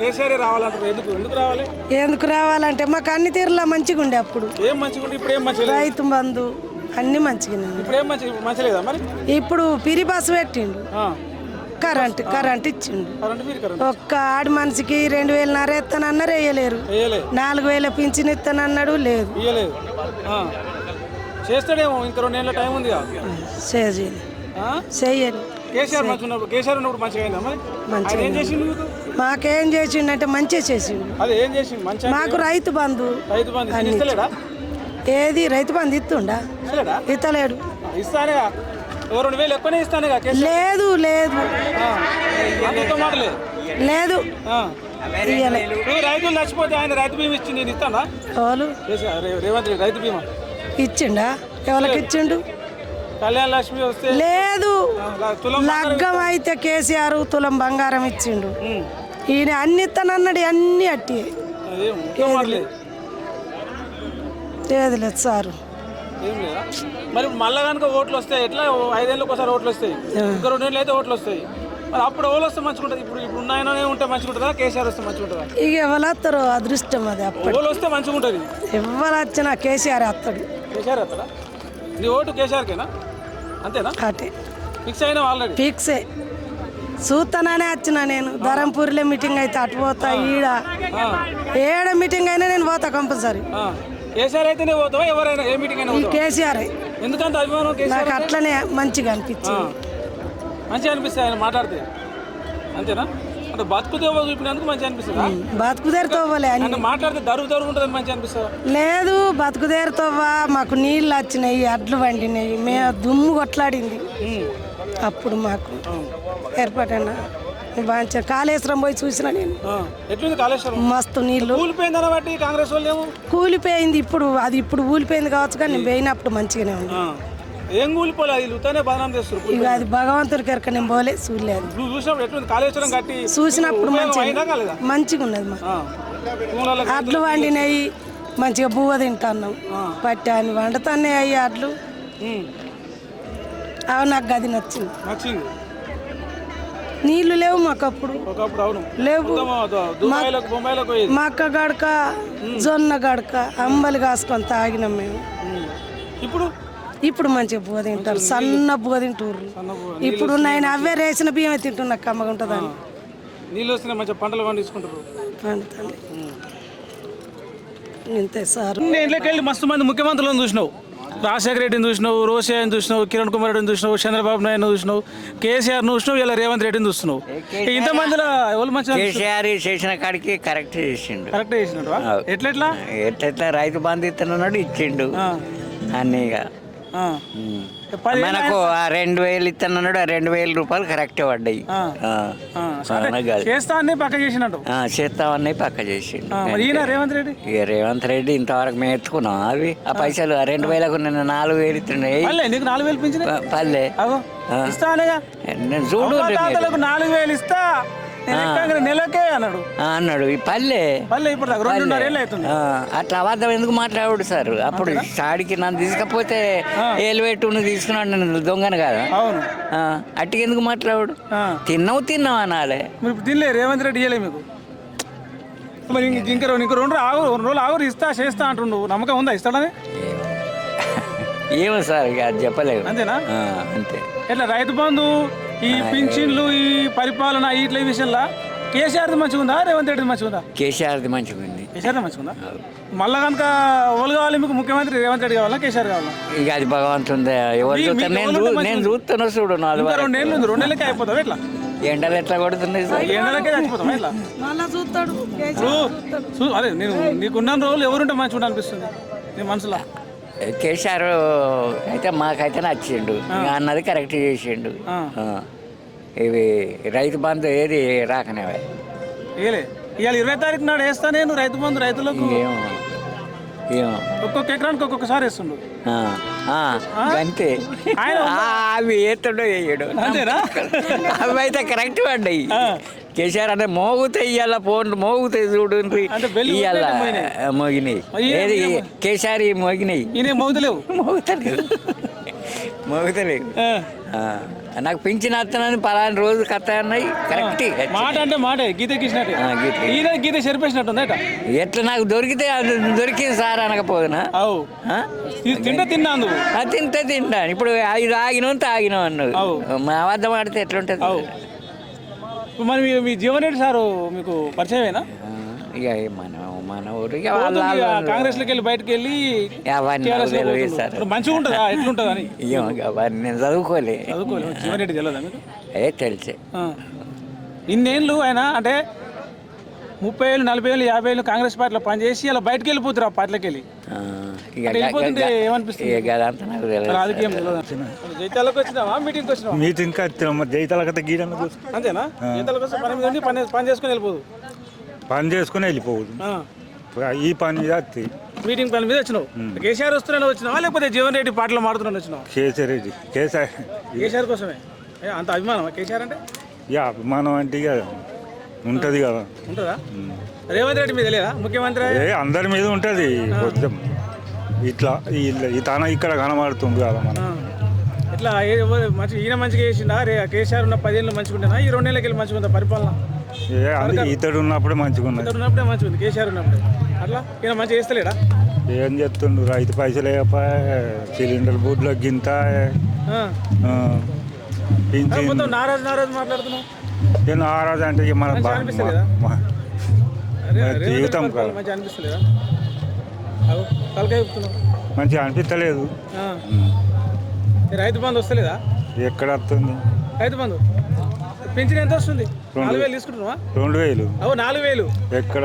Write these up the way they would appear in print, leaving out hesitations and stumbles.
కేసీఆర్ రావాలంటారు. ఎందుకు ఎందుకు రావాలి? ఎందుకు రావాలంటే మాకు అన్ని తీరులా మంచిగా ఉండే అప్పుడు. ఏం మంచిగా ఉంటే ఇప్పుడు ఏం మంచిగా రైతు బంధు అన్ని మంచిగా ఇప్పుడు ఏం మంచి లేదా మరి? ఇప్పుడు పిరి బస్సు పెట్టిండు, కరెంట్ ఇచ్చిండు. ఒక్క ఆడి మనిషికి 2,000 ఇస్తానన్నారు, వేయలేరు. 4,000 పింఛన్ ఇస్తానన్నాడు, లేదు. చేస్తాడేమో, ఇంకా 2 నెలల టైం ఉంది. చెయ్యరు. కేసీఆర్ ఉన్నప్పుడు మంచిగా అయిందా మరి? ఏం చేసిండు? మాకేం చేసిండు అంటే మంచిగా చేసిండు. అదే ఏం చేసిండు? మంచిగా మాకు రైతు బంధు ఇస్తలేడా? ఏది రైతు బంధు ఇస్తుండా? ఇస్తలేడు. ఇస్తానేగా, 2,000 ఎక్కువనే ఇస్తానేగా. లేదు లేదు లేదు, రైతులు చచ్చిపోతే ఆయన రైతు బీమా ఇచ్చింది, నేను ఇస్తానా? రేవంత్ రెడ్డి రైతు బీమా ఇచ్చిండా? ఎవరికి ఇచ్చిండు? కళ్యాణ లక్ష్మి వస్తే లేదు. లగ్గం అయితే కేసీఆర్ తులం బంగారం ఇచ్చిండు. ఈయన అన్ని ఇస్తానన్నాడు, అన్ని అట్టి ఏది లేదు సారు. ఏం లేదా మరి? మళ్ళా కనుక ఓట్లు వస్తాయి ఎట్లా? 5 ఏళ్ళకి ఒకసారి ఓట్లు వస్తాయి, ఇంకా 2 ఏళ్ళు అయితే ఓట్లు వస్తాయి. మరి అప్పుడు ఎవరు వస్తే మంచిగా ఉంటుంది? ఇప్పుడు ఉన్నాయనే ఉంటే మంచిగా ఉంటుందా? కేసీఆర్ వస్తే మంచిగా ఉంటుందా? ఇక ఎవరు వస్తారు? అదృష్టం అది. అప్పుడు ఎవరు వస్తే మంచిగా ఉంటుంది? ఎవరు వచ్చినా కేసీఆర్ వస్తాడు. కేసీఆర్ వస్తాడా? నీ ఓటు కేసీఆర్కేనా? అంతేనా? అటే ఫిక్స్ అయినా? ఆల్రెడీ ఫిక్సే. చూస్తానే వచ్చిన నేను. ధరంపూర్లో మీటింగ్ అయితే అటు పోతా, ఏడ మీటింగ్ అయినా నేను పోతా కంపల్సరీ. కేసీఆర్ అయితేనే పోతావా? ఎవరైనా ఏ మీటింగ్ అయినా? కేసీఆర్. ఎందుకంత అభిమానం? నాకు అట్లనే మంచిగా అనిపించింది. మంచిగా అనిపిస్తుంది ఆయన మాట్లాడితే, అంతేనా? అంటే బతుకుదేవో చూపినందుకు మంచిగా అనిపిస్తుందా? బతుకుదేరుతోవలే అంటే మాట్లాడితే దరువు ఉంటుంది, మంచిగా అనిపిస్తుందా? లేదు, బతుకుదేరుతోవా. మాకు నీళ్ళు వచ్చినాయి, అడ్లు వండినాయి, మేము దుమ్ము కొట్లాడింది. అప్పుడు మాకు ఏర్పాటైనా బాగా కాళేశ్వరం పోయి చూసిన నేను. ఎట్లుంది కాళేశ్వరం? మస్తు నీళ్లు. కూలిపోయిందని బట్టి కాంగ్రెస్ వాళ్ళు ఏమో కూలిపోయింది. ఇప్పుడు ఊలిపోయింది కావచ్చు, కానీ నేను పోయినప్పుడు మంచిగానే ఉంది. ఏం కూలిపోలే, అది ఉత్తనే బదనాం చేస్తారు. ఇక అది భగవంతుడికి ఎరక నేను పోలే, చూడలేదు. నువ్వు చూసినప్పుడు ఎట్లుంది కాళేశ్వరం కట్టి? చూసినప్పుడు మంచిగా ఉన్నది. మా అడ్లు వండినాయి, మంచిగా బువ్వ తింటున్నాం. పట్టాని వండుతానే అయ్యి అడ్లు. అవి నాకు గది నచ్చింది. నీళ్లు లేవు మాకు అప్పుడు, లేవు. మక్క గడక, జొన్న గడక, అంబలి కాసుకొని తాగినాం మేము. ఇప్పుడు మంచిగా బువ్వ తింటారు, సన్న బువ్వ తింటారు. ఇప్పుడు నేను అవే రేసిన బియ్యమే తింటున్నా, కమ్మగా ఉంటుందని. నీళ్ళు వస్తే మంచిగా పంటలు పండించుకుంటారు. ఇంతే సార్. ఇంట్లోకి వెళ్ళి మస్తు మంది ముఖ్యమంత్రులను చూసినావు. రాజశేఖర రెడ్డిని చూసినావు, రోషయ్యని చూసినావు, కిరణ్ కుమార్ రెడ్డిని చూసినావు, చంద్రబాబు నాయుడు చూసినావు, కేసీఆర్ చూసినావు, ఇలా రేవంత్ రెడ్డిని చూస్తున్నావు. ఇంతమందిలో ఎవరు మంచిగా? కేసీఆర్ చేసిన కాడికి కరెక్ట్ చేసిండు. కరెక్ట్ చేసినట్టు ఎట్లా రైతు బంధు ఇస్తున్నాడు, ఇచ్చిండు అన్నీ. మనకు 2,000 ఇస్తున్నాడు, 2,000 రూపాయలు కరెక్ట్ పడ్డాయి. చేస్తామని పక్క చేసినట్టు చేసిండు రేవంత్ రెడ్డి. ఇంతవరకు మేము ఎత్తుకున్నాం అవి ఆ పైసలు. 2,000కు నిన్న 4,000 ఇస్తున్నాయి. పల్లె చూడు, 4,000 ఇస్తా నెలకే అన్నాడు. ఈ పల్లె ఇప్పుడు 2.5 ఏళ్ళు అవుతుంది. అట్లా అబద్ధం ఎందుకు మాట్లాడాడు సార్? అప్పుడు సాడికి నన్ను తీసుకపోతే ఏలువేట్టును తీసుకున్నాడు, నేను దొంగను కదా. అట్టికి ఎందుకు మాట్లాడాడు? తిన్నావు అనాలే. తినలే రేవంత్ రెడ్డి ఇయ్యలే మీకు. మరి ఇంకా 2 రోజులు ఆగురు, ఇస్తా చేస్తా అంటుండు. నమ్మకం ఉందా ఇస్తాడని? ఏమో సార్, ఇక అది చెప్పలేదు. అంతేనా? అంతే. ఎట్లా రైతు బంధు, ఈ పింఛన్లు, ఈ పరిపాలన, ఇట్ల విషయంలో కేసీఆర్ది మంచిగా ఉందా, రేవంత్ రెడ్డి మంచిగా ఉందా? కేసీఆర్ది మంచిగా ఉంది. కేసీఆర్ మంచిగా ఉందా? మళ్ళా కనుక ఎవరు కావాలి మీకు? ముఖ్యమంత్రి రేవంత్ రెడ్డి కావాలా, కేసీఆర్ కావాలా? ఇక అది భగవంతుంది. ఎవరు చూస్తారు? నేను చూస్తున్నా చూడు. 2 ఏళ్ళు ఉంది, 2 నెలలకే అయిపోతావు. ఎట్లా ఎండలు ఎట్లా కొడుతున్నాయి సార్? ఎండలకే చచ్చిపోతాం. ఎట్లా అదే నేను నీకున్న రోజులు ఎవరుంటే మంచిగా అనిపిస్తుంది నీ మనసులో? కేసీఆర్ అయితే మాకైతే నచ్చిండు, అన్నది కరెక్ట్ చేసిండు. ఇవి రైతు బంధు ఏది రాకనే ఇవాళ 20 తారీఖు నాడు వేస్తా నేను రైతు బంధు రైతులకు. ఒక్కొక్క ఎకరానికి ఒక్కొక్కసారి వేస్తుండు అంతే. అవి ఏతుండో వేయడు, అవి అయితే కరెక్ట్ పడ్డాయి. కేసీఆర్ అంటే మోగుతాయి, ఇవాళ ఫోన్ మోగుతాయి చూడు, ఇవాళ మోగినాయి. ఏది కేసీఆర్ మోగినాయి, మోగుతలేవు. మోగుతలేవు. నాకు పింఛన్ వస్తానని పలానా రోజు కథ అన్నాయి కరెక్ట్ మాట అంటే మాటే గీత గీసినట్టే గీత గీత చెరిపేసినట్టు ఎట్లా నాకు దొరికితే అది దొరికింది సార్ అనకపోదునా అవు తింటే తిన్నా నువ్వు తింటా ఇప్పుడు ఇది ఆగినాం తాగినాం అన్నది మా అబద్ధం ఆడితే ఎట్లుంటుంది అవు మరి మీ జీవన్ రెడ్డి సారు మీకు పరిచయమేనా ఇక మన ఊరికి కాంగ్రెస్ లోకి వెళ్ళి బయటకు వెళ్ళి అవన్నీ తెలియదు సార్ మంచిగా ఉంటుందా ఎట్లుంటుందా అని అవన్నీ నేను చదువుకోలే జీవన్ రెడ్డి తెలియదా మీకు తెలిసే ఇన్నేళ్ళు ఆయన అంటే 30 ఏళ్ళు 40 ఏళ్ళు 50 ఏళ్ళు కాంగ్రెస్ పార్టీలో పనిచేసి అలా బయటకు వెళ్ళిపోతారు ఆ పార్టీలోకి వెళ్ళి వెళ్ళిపోతుంటే ఏమనిపిస్తుంది రాజకీయం జైతాలకు వచ్చినావా మీటింగ్కి వచ్చినావా మీటింగ్ జైతాలకైతే గీడన్న అంతేనా జైతాలకు వస్తే పని చేసుకుని వెళ్ళిపోదు పని చేసుకుని వెళ్ళిపోవద్దు ఈ పని మీద వస్తాయి మీటింగ్ పని మీద వచ్చినావు కేసీఆర్ వస్తున్నాను వచ్చినావా లేకపోతే జీవన్ రెడ్డి పాటలు మాడుతున్నాను వచ్చినావు కేసీఆర్ రెడ్డి కేసీఆర్ కోసమే అంత అభిమానం కేసీఆర్ అంటే ఇక అభిమానం అంటే ఇక ఉంటుంది కదా ఉంటుందా రేవంత్ రెడ్డి మీద తెలియదా ముఖ్యమంత్రి అందరి మీద ఉంటుంది కొంచెం ఇట్లా ఈ తన ఇక్కడ కనబడుతుంది కదా మనం ఇట్లా మంచి ఈయన మంచిగా చేసిండా కేసీఆర్ ఉన్న 10 ఏళ్ళు మంచిగా ఉండేనా ఈ 2 ఏళ్ళకి వెళ్ళి మంచిగా ఉందా పరిపాలన ఇతడు ఉన్నప్పుడే మంచిగా ఉన్నది ఉన్నప్పుడే మంచిగా ఉంది కేసీఆర్ ఉన్నప్పుడే అట్లా ఈయన మంచిగా చేస్తలేడా ఏం చెప్తుండు రైతు పైసలు సిలిండర్ బూట్లో గింత నారాజు మాట్లాడుతున్నావు నారాజు అంటే మన జీవితం కదా మంచిగా అనిపిస్తలేదా తలకాయ చెప్తున్నావు మంచిగా అనిపించలేదు రైతు బంధు వస్తలేదా ఎక్కడ వస్తుంది రైతు బంధు పెన్షన్ ఎంత వస్తుంది 4000 తీసుకుంటున్నావా 2000 అవు 4000 ఎక్కడ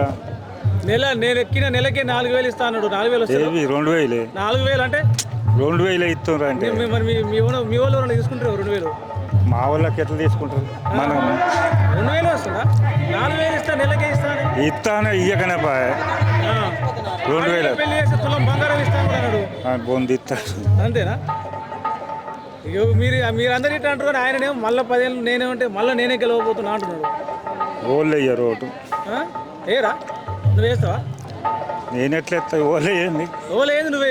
నేను ఎక్కిన నెలకి 4000 ఇస్తా అన్నాడు 4000 వస్తుంది 2000 4000 అంటే 2000 ఇస్తున్నారు అంటే మరి మీ వాళ్ళు తీసుకుంటారు 2000 మా వాళ్ళకి ఎట్లా తీసుకుంటారు మనం 2000 వస్తుందా 4000 ఇస్తా నెలకే ఇస్తానే ఇయ్యకనే బాయ్ 2000 పెళ్లి చేసి తులం బంగారం ఇస్తాను అన్నాడు బొంది ఇస్తాడు అంతేనా ఇక మీరందరూ ఇట్లా అంటారు ఆయననేమో మళ్ళీ 10 ఏళ్ళు నేనేమంటే మళ్ళీ నేనే గెలవబోతున్నా అంటున్నాడు ఓళ్ళు అయ్యారు ఓటు ఏరా నువ్వు వేస్తావా నేను ఎట్లా ఎత్తా ఓలే ఏంది ఓలేదు నువ్వే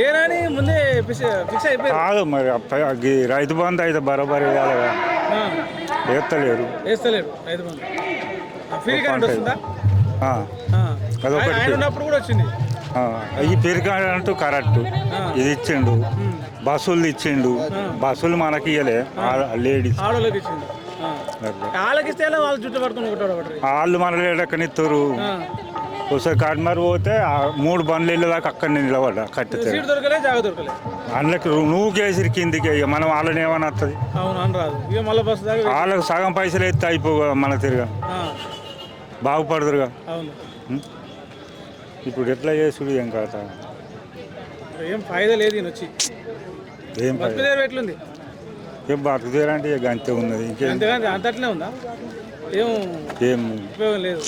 ఏరా అని ముందే ఫిక్స్ అయిపోయి కాదు మరి రైతు బంధు అయితే బరాబరి వేయాలిగా వేస్తలేరు రైతు బంధు ఫ్రీ కరెంట్ వస్తుందా ఆయన ఉన్నప్పుడు కూడా వచ్చింది ఈ పెరిగాడు అంటూ కరెక్ట్ ఇది ఇచ్చిండు బస్సులు ఇచ్చిండు బస్సులు మనకి ఇవ్వలే లేడీస్ ఆడోళ్ళకి ఇచ్చిండు వాళ్ళకి ఇస్తే వాళ్ళు చుట్టూ పడుకుని వాళ్ళు మన లేడక్కనిస్తారు ఒకసారి కాటమారు పోతే 3 బండ్లు వెళ్ళే దాకా అక్కడ నిలబడ్డా కట్టితే అందులోకి నువ్వు కేసిరి కిందికి మనం వాళ్ళని ఏమన్నా వస్తుంది వాళ్ళకి సగం పైసలు ఎత్తే అయిపో మన తిరిగా బాగుపడదురుగా ఇప్పుడు ఎట్లా చేసుడు ఏం కాదు ఏం ఫైదా లేదు వచ్చి ఏం ఎట్లుంది ఏం బతుకుదేరంటే ఇక అంతే ఉన్నది అంతట్లే ఉందా ఏం ఏం ఉపయోగం లేదు